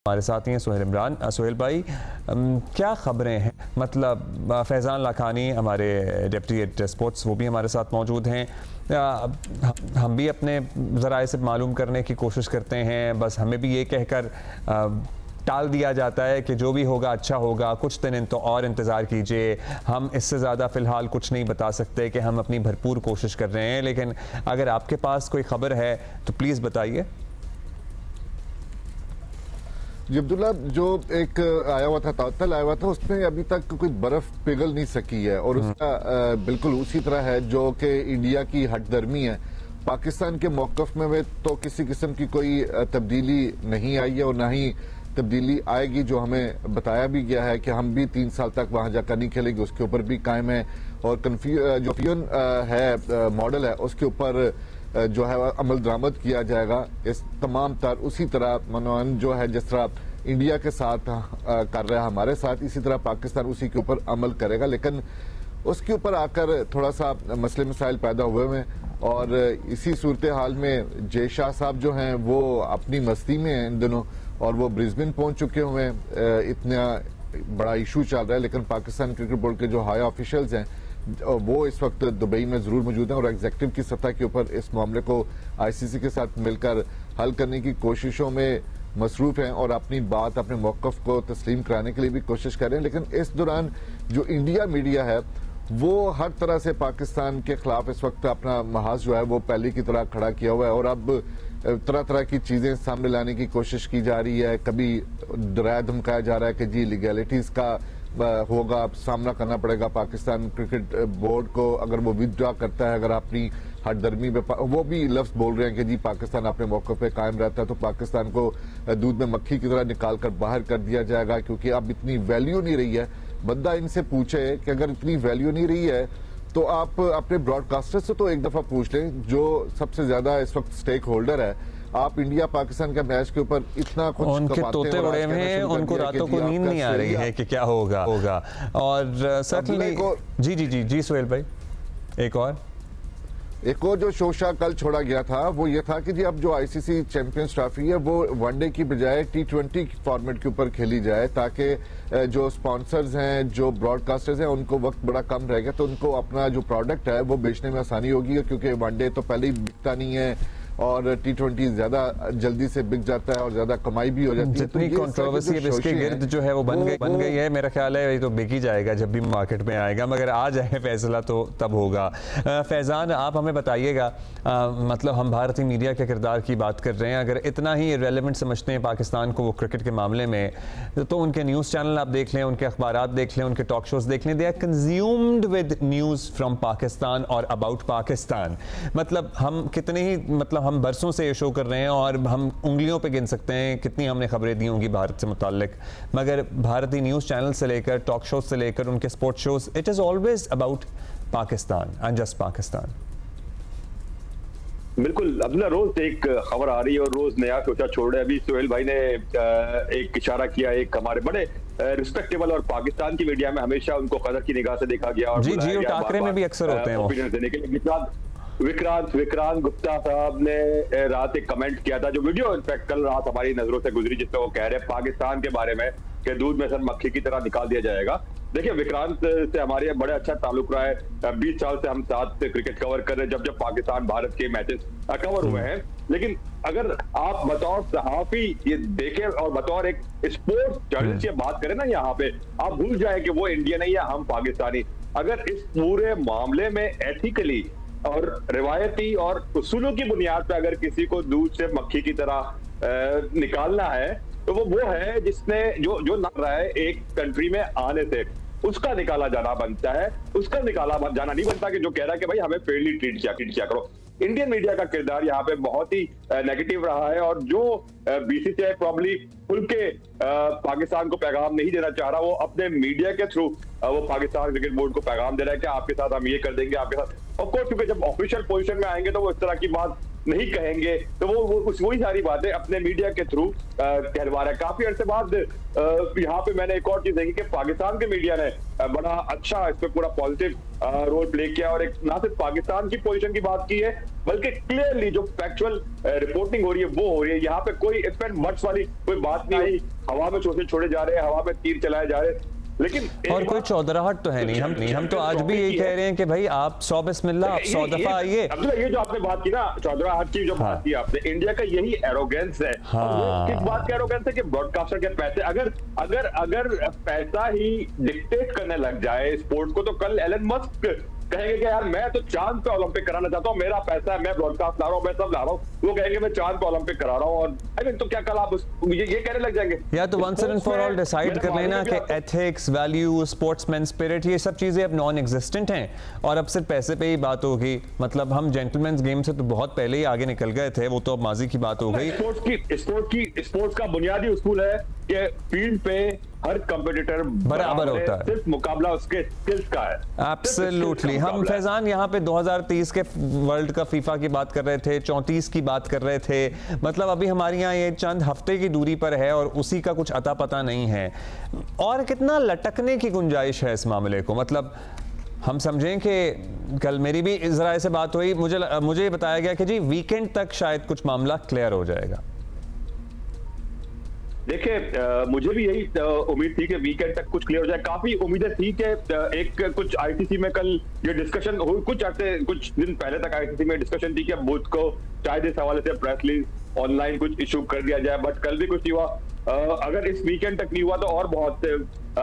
हमारे साथ ही हैं सोहेल इमरान। सोहेल भाई, क्या ख़बरें हैं? मतलब फैज़ान लाखानी हमारे डिप्टी एडिटर स्पोर्ट्स, वो भी हमारे साथ मौजूद हैं। हम भी अपने ज़राए से मालूम करने की कोशिश करते हैं, बस हमें भी ये कहकर टाल दिया जाता है कि जो भी होगा अच्छा होगा, कुछ दिन और इंतज़ार कीजिए, हम इससे ज़्यादा फ़िलहाल कुछ नहीं बता सकते कि हम अपनी भरपूर कोशिश कर रहे हैं। लेकिन अगर आपके पास कोई ख़बर है तो प्लीज़ बताइए। जी अब्दुल्ला, जो एक आया हुआ था तातल आया हुआ था, उसमें अभी तक कोई बर्फ पिघल नहीं सकी है और उसका बिल्कुल उसी तरह है जो कि इंडिया की हटदर्मी है। पाकिस्तान के मौक़िफ़ में तो किसी किस्म की कोई तब्दीली नहीं आई है और ना ही तब्दीली आएगी। जो हमें बताया भी गया है कि हम भी 3 साल तक वहां जाकर नहीं खेलेंगे, उसके ऊपर भी कायम है। और जो फ्यूजन है मॉडल है, उसके ऊपर जो है अमल दरामद किया जाएगा। इस तमाम तर उसी तरह मनोन जो है, जिस तरह इंडिया के साथ कर रहा है हमारे साथ, इसी तरह पाकिस्तान उसी के ऊपर अमल करेगा। लेकिन उसके ऊपर आकर थोड़ा सा मसले मसाइल पैदा हुए हैं और इसी सूरत हाल में जय शाह साहब जो हैं वो अपनी मस्ती में हैं इन दिनों और वो ब्रिस्बेन पहुंच चुके हुए हैं। इतना बड़ा इशू चल रहा है, लेकिन पाकिस्तान क्रिकेट बोर्ड के जो हाई ऑफिशियल्स हैं वो इस वक्त दुबई में जरूर मौजूद हैं और एग्जीक्यूटिव की सतह के ऊपर इस मामले को आईसीसी के साथ मिलकर हल करने की कोशिशों में मसरूफ हैं और अपनी बात, अपने मौक़िफ़ को तस्लीम कराने के लिए भी कोशिश कर रहे हैं। लेकिन इस दौरान जो इंडिया मीडिया है वो हर तरह से पाकिस्तान के खिलाफ इस वक्त अपना महाज जो है वो पहले की तरह खड़ा किया हुआ है और अब तरह तरह की चीजें सामने लाने की कोशिश की जा रही है। कभी डराया धमकाया जा रहा है कि जी लीगैलिटीज का होगा, सामना करना पड़ेगा पाकिस्तान क्रिकेट बोर्ड को अगर वो विथड्रॉ करता है, अगर अपनी हटदर्मी में वो भी लफ्ज बोल रहे हैं कि जी पाकिस्तान अपने मौके पे कायम रहता है तो पाकिस्तान को दूध में मक्खी की तरह निकाल कर बाहर कर दिया जाएगा, क्योंकि अब इतनी वैल्यू नहीं रही है। बंदा इनसे पूछे कि अगर इतनी वैल्यू नहीं रही है तो आप अपने ब्रॉडकास्टर से तो एक दफा पूछ लें, जो सबसे ज्यादा इस वक्त स्टेक होल्डर है। आप इंडिया पाकिस्तान के मैच के ऊपर इतना कुछ उनके तोते उड़े हुए हैं, उनको रातों को नींद नहीं आ रही है कि क्या होगा। और सर्टनली जी जी जी जी सोहेल भाई, एक और जो शोशा कल छोड़ा गया था वो ये था कि जी अब जो आईसीसी चैंपियंस ट्रॉफी है वो वनडे की बजाय T20 फॉर्मेट के ऊपर खेली जाए, ताकि जो स्पॉन्सर्स हैं, जो ब्रॉडकास्टर्स हैं, उनको वक्त बड़ा कम रहेगा तो उनको अपना जो प्रोडक्ट है वो बेचने में आसानी होगी, क्योंकि वनडे तो पहले ही बिकता नहीं है और T20 ज्यादा जल्दी से बिक जाता है और ज्यादा कमाई भी हो जाती है। जितनी कंट्रोवर्सी है इसके गिर्द जो है वो बन गई है, मेरा ख्याल है ये तो बिक ही जाएगा जब भी मार्केट में आएगा, मगर आ जाए फैसला तो तब होगा। फैज़ान, आप हमें बताइएगा, मतलब हम भारतीय मीडिया के किरदार की बात कर रहे हैं, अगर इतना ही इररिलेवेंट समझते हैं पाकिस्तान को वो क्रिकेट के मामले में, तो उनके न्यूज़ चैनल आप देख लें, उनके अखबारात देख लें, उनके टॉक शोज देख लें, they are consumed with news from Pakistan और अबाउट पाकिस्तान। मतलब हम कितने ही हम बरसों से ये शो कर रहे हैं और हम उंगलियों पे गिन सकते हैं कितनी हमने खबरें दी होंगी भारत से मुताल्लिक, मगर भारतीय न्यूज़ चैनल से लेकर टॉक शोज से लेकर उनके sports shows, it is always about Pakistan and just Pakistan. बिल्कुल अब्दुल्ला, रोज एक खबर आ रही है और रोज नया सोचा छोड़ रहे हैं। अभी सोहेल भाई ने एक इशारा किया, एक हमारे बड़े रिस्पेक्टेबल और पाकिस्तान की मीडिया में हमेशा उनको कदर की निगाह से देखा गया और जी जी, और टाकरे में भी अक्सर होते हैं ओपिनियन देने के लिए। विक्रांत गुप्ता साहब ने रात एक कमेंट किया था, जो वीडियो इनफैक्ट कल रात हमारी नजरों से गुजरी, जिसमें वो कह रहे हैं पाकिस्तान के बारे में कि दूध में सर मक्खी की तरह निकाल दिया जाएगा। देखिए, विक्रांत से हमारे बड़ा अच्छा ताल्लुक रहा है, 20 साल से हम साथ क्रिकेट कवर कर रहे हैं, जब पाकिस्तान भारत के मैचेस कवर हुए हैं। लेकिन अगर आप बतौर सहाफी ये देखें और बतौर एक स्पोर्ट्स जर्नलिस्ट ये बात करें ना, यहाँ पे आप भूल जाए कि वो इंडियन है या हम पाकिस्तानी। अगर इस पूरे मामले में एथिकली और रिवायती और उसूलों की बुनियाद पर अगर किसी को दूध से मक्खी की तरह निकालना है तो वो है जिसने जो ना रहा है एक कंट्री में आने से, उसका निकाला जाना बनता है। उसका निकाला जाना नहीं बनता कि जो कह रहा है कि भाई हमें फेयरली ट्रीट किया करो। इंडियन मीडिया का किरदार यहाँ पे बहुत ही नेगेटिव रहा है और जो बीसीसीआई प्रॉब्ली खुल के पाकिस्तान को पैगाम नहीं देना चाह रहा, वो अपने मीडिया के थ्रू वो पाकिस्तान क्रिकेट बोर्ड को पैगाम दे रहा है कि आपके साथ हम ये कर देंगे, आपके साथ। ऑफ कोर्स, क्योंकि जब ऑफिशियल पोजीशन में आएंगे तो वो इस तरह की बात नहीं कहेंगे, तो वो वही सारी बातें अपने मीडिया के थ्रू कहलवा रहा है। काफी अरसे बाद यहाँ पे मैंने एक और चीज देखी कि पाकिस्तान के मीडिया ने बड़ा अच्छा इस पे पूरा पॉजिटिव रोल प्ले किया और एक ना सिर्फ पाकिस्तान की पोजीशन की बात की है बल्कि क्लियरली जो फैक्चुअल रिपोर्टिंग हो रही है वो हो रही है। यहाँ पे कोई इसमें मट्स वाली कोई बात नहीं आई, हवा में चोचे छोड़े जा रहे हैं, हवा में तीर चलाए जा रहे हैं, लेकिन और कोई चौधराहट तो है नहीं। हम तो आज भी यही कह रहे हैं कि भाई आप 100 बिस्मिल्लाह, आप 100 दफा आइए। ये जो आपने बात की ना चौधराहट की, जो बात की आपने, इंडिया का यही एरोगेंस है। किस बात का एरोगेंस है कि ब्रॉडकास्टर के पैसे, अगर पैसा ही डिक्टेट करने लग जाए स्पोर्ट्स को, तो कल एलन मस्क कहेंगे कि यार मैं तो चांद पे ओलंपिक कराना चाहता हूँ, मेरा पैसा है, मैं ब्रॉडकास्ट ला रहा हूँ, मैं सब ला रहा हूँ, वो कहेंगे मैं चांद पे ओलंपिक करा रहा हूँ। और आई मीन तो क्या कल आप ये कहने लग जाएंगे? या तो once and for all decide कर लेना कि एथिक्स, वैल्यू, स्पोर्ट्समैन स्पिरिट, ये सब चीजें अब नॉन एग्जिस्टेंट हैं और अब सिर्फ पैसे पे ही बात होगी। मतलब हम जेंटलमैन्स गेम से तो बहुत पहले ही आगे निकल गए थे, वो तो अब माजी की बात हो गई। स्पोर्ट्स का बुनियादी उसूल है कि फील्ड पे हर कंपटीटर बराबर होता है, सिर्फ मुकाबला उसके स्किल्स का है। एब्सोल्युटली। हम फैजान यहाँ पे 2030 के वर्ल्ड कप फीफा की बात कर रहे थे, 34 की बात कर रहे थे, मतलब अभी हमारे यहाँ ये चंद हफ्ते की दूरी पर है और उसी का कुछ अता पता नहीं है। और कितना लटकने की गुंजाइश है इस मामले को, मतलब हम समझें कि कल मेरी भी जरा से बात हुई, मुझे बताया गया कि जी वीकेंड तक शायद कुछ मामला क्लियर हो जाएगा। देखिए मुझे भी यही उम्मीद थी कि वीकेंड तक कुछ क्लियर हो जाए। काफी उम्मीदें थी कि एक कुछ आईसीसी में कल ये डिस्कशन हुई, कुछ दिन पहले तक आईसीसी में डिस्कशन थी कि अब बुध को शायद इस हवाले से प्रेस रिलीज ऑनलाइन कुछ इशू कर दिया जाए, बट कल भी कुछ नहीं हुआ। अगर इस वीकेंड तक नहीं हुआ तो और बहुत से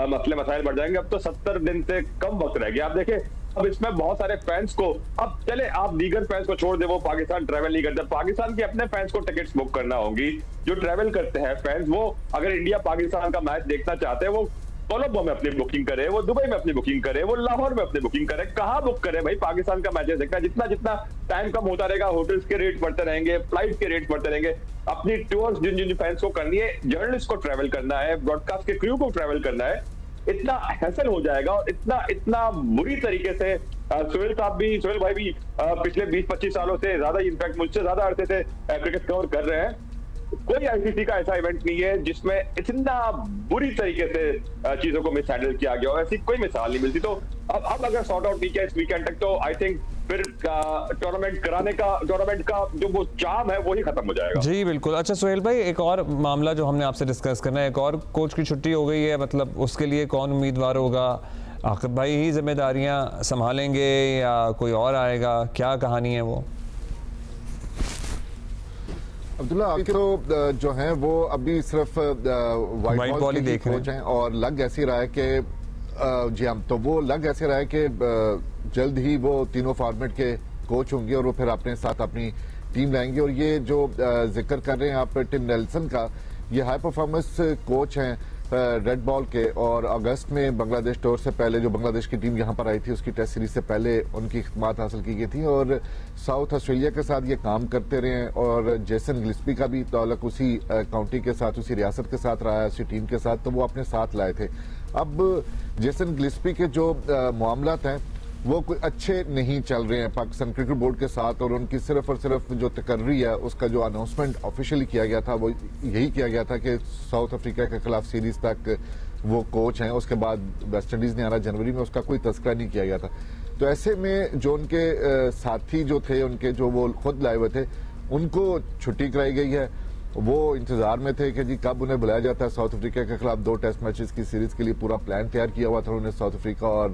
मसले मसाइल बढ़ जाएंगे। अब तो 70 दिन से कम वक्त रह गया। आप देखें अब इसमें बहुत सारे फैंस को, अब चले आप दीगर फैंस को छोड़ दे, वो पाकिस्तान ट्रैवल नहीं करते, पाकिस्तान के अपने फैंस को टिकट्स बुक करना होंगी। जो ट्रैवल करते हैं फैंस, वो अगर इंडिया पाकिस्तान का मैच देखना चाहते हैं, वो कोलंबो में अपनी बुकिंग करे, वो दुबई में अपनी बुकिंग करे, वो लाहौर में अपनी बुकिंग करे, कहाँ बुक करे भाई? पाकिस्तान का मैच देखना, जितना टाइम कम होता रहेगा होटल्स के रेट बढ़ते रहेंगे, फ्लाइट के रेट बढ़ते रहेंगे। अपनी टूर्स जिन फैंस को करनी है, जर्नलिस्ट को ट्रैवल करना है, ब्रॉडकास्ट के क्रू को ट्रैवल करना है, इतना हैसल हो जाएगा और इतना बुरी तरीके से सोहेल भाई भी पिछले 20-25 सालों से ज्यादा, इनफैक्ट मुझसे ज्यादा अरसे से क्रिकेट कवर कर रहे हैं। कोई आईसीसी का ऐसा इवेंट नहीं है जिसमें इतना बुरी तरीके से चीजों को मिस हैंडल किया गया और ऐसी कोई मिसाल नहीं मिलती। तो अब अगर सॉर्ट आउट नहीं किया इस वीकेंड तक, तो आई थिंक फिर टूर्नामेंट का जो वो चार्म है वो ही खत्म हो जाएगा। जी बिल्कुल। अच्छा सोहेल भाई, एक और मामला जो हमने आपसे डिस्कस करना है, एक और कोच की छुट्टी हो गई है, मतलब उसके लिए कौन उम्मीदवार होगा? आकिब भाई ही जिम्मेदारियां संभालेंगे या कोई और आएगा? क्या कहानी है वो? अब्दुल्ला तो जो है वो अभी सिर्फ वाइट बॉल ही देख रहे हैं और लग ऐसी रहा है कि जी हम तो वो लग ऐसे रहा है कि जल्द ही वो तीनों फॉर्मेट के कोच होंगे और वो फिर अपने साथ अपनी टीम लाएंगे। और ये जो जिक्र कर रहे हैं आप टिम नेल्सन का, ये हाई परफॉर्मेंस कोच हैं रेड बॉल के, और अगस्त में बांग्लादेश टूर से पहले जो बांग्लादेश की टीम यहाँ पर आई थी उसकी टेस्ट सीरीज से पहले उनकी खिदमत हासिल की गई थी और साउथ ऑस्ट्रेलिया के साथ ये काम करते रहे हैं। और जेसन गिल्स्पी का भी ताल्लुक उसी काउंटी के साथ, उसी रियासत के साथ रहा है, उसी टीम के साथ, तो वो अपने साथ लाए थे। अब जेसन गिल्स्पी के जो मामलात हैं वो कोई अच्छे नहीं चल रहे हैं पाकिस्तान क्रिकेट बोर्ड के साथ, और उनकी सिर्फ और सिर्फ जो तकर्री है उसका जो अनाउंसमेंट ऑफिशियली किया गया था वो यही किया गया था कि साउथ अफ्रीका के खिलाफ सीरीज तक वो कोच हैं, उसके बाद वेस्ट इंडीज ने आना जनवरी में, उसका कोई तस्करा नहीं किया गया था। तो ऐसे में जो उनके साथी जो थे, उनके जो वो खुद लाए हुए थे, उनको छुट्टी कराई गई है। वो इंतजार में थे कि जी कब उन्हें बुलाया जाता है। साउथ अफ्रीका के खिलाफ 2 टेस्ट मैचेस की सीरीज के लिए पूरा प्लान तैयार किया हुआ था उन्होंने, साउथ अफ्रीका और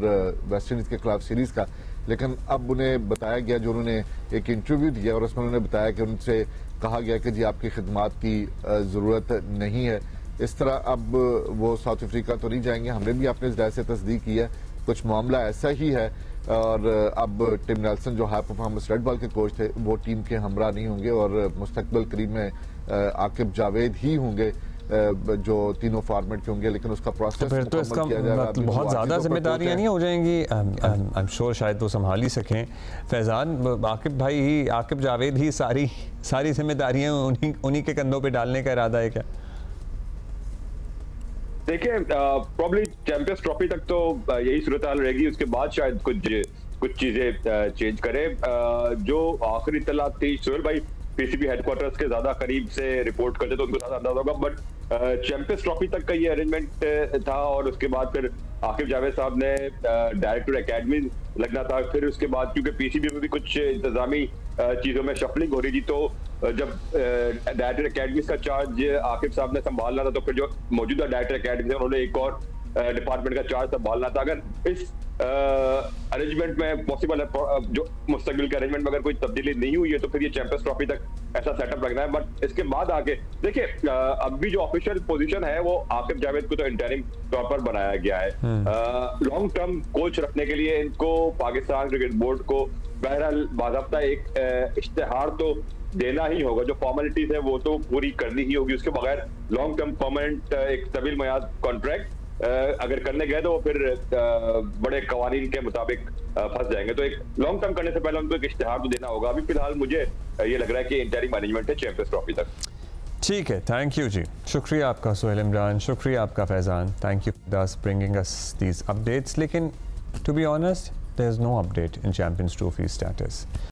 वेस्ट इंडीज के खिलाफ सीरीज का, लेकिन अब उन्हें बताया गया, जो उन्होंने एक इंटरव्यू दिया और उसमें उन्होंने बताया कि उनसे कहा गया कि जी आपकी खिदमात की जरूरत नहीं है। इस तरह अब वो साउथ अफ्रीका तो नहीं जाएंगे। हमने भी अपने इस राय से तस्दीक की है, कुछ मामला ऐसा ही है। और अब टिम नेल्सन जो हाई परफॉर्मेंस रेड बॉल के कोच थे वो टीम के हमरा नहीं होंगे और मुस्तकबिल करीब में आकिब जावेद ही होंगे जो तीनों फॉर्मेट के होंगे, लेकिन उसका प्रोसेस तो फिर तो इसका मतलब बहुत ज्यादा जिम्मेदारियां नहीं हो जाएंगी? आई एम श्योर शायद वो संभाल ही सकें। फैजान, आकिब भाई ही, आकिब जावेद ही सारी जिम्मेदारियां उन्हीं के कंधों पे डालने का इरादा है क्या? देखिए प्रॉब्ली चैंपियंस ट्रॉफी तक तो यही सूरत हाल रहेगी, उसके बाद शायद कुछ चीजें चेंज करे। जो आखिरी इत्तला थी सोहेल भाई, पीसीबी हेडक्वार्टर्स के ज्यादा करीब से रिपोर्ट करते तो उनको ज्यादा अंदाजा होगा, बट चैंपियंस ट्रॉफी तक का ये अरेंजमेंट था और उसके बाद फिर आकिब जावेद साहब ने डायरेक्टर एकेडमी लगना था। फिर उसके बाद क्योंकि पीसीबी में भी कुछ इंतजामी चीजों में शफलिंग हो रही थी, तो जब डायरेक्टर एकेडमी का चार्ज आकिब साहब ने संभालना था, तो फिर जो मौजूदा डायरेक्टर एकेडमी है उन्होंने एक और डिपार्टमेंट का चार्ज संभालना था। अगर इस अरेंजमेंट में पॉसिबल है, जो मुस्तकबिल के अरेंजमेंट में अगर कोई तब्दीली नहीं हुई है, तो फिर ये चैंपियंस ट्रॉफी तक ऐसा सेटअप लगना है। बट इसके बाद आगे देखिए, अब भी जो ऑफिशियल पोजीशन है वो आकिब जावेद को तो इंटरिम तौर पर बनाया गया है। लॉन्ग टर्म कोच रखने के लिए इनको पाकिस्तान क्रिकेट बोर्ड को बहरहाल बाज़ाब्ता एक इश्तिहार तो देना ही होगा। जो फॉर्मेलिटीज है वो तो पूरी करनी ही होगी, उसके बगैर लॉन्ग टर्म परमानेंट एक तवील मियाद कॉन्ट्रैक्ट अगर करने गए तो वो फिर बड़े कवानीन के मुताबिक फंस जाएंगे। तो एक लॉन्ग टर्म करने से पहले उनको एक इश्तिहार तो देना होगा। अभी फिलहाल मुझे ये लग रहा है कि इंटरिम मैनेजमेंट है चैंपियंस ट्रॉफी तक। ठीक है, थैंक यू जी, शुक्रिया आपका सोहेल इमरान, शुक्रिया आपका Faizan, thank you for bringing us these updates. लेकिन to be honest, there is no update in champions trophy status.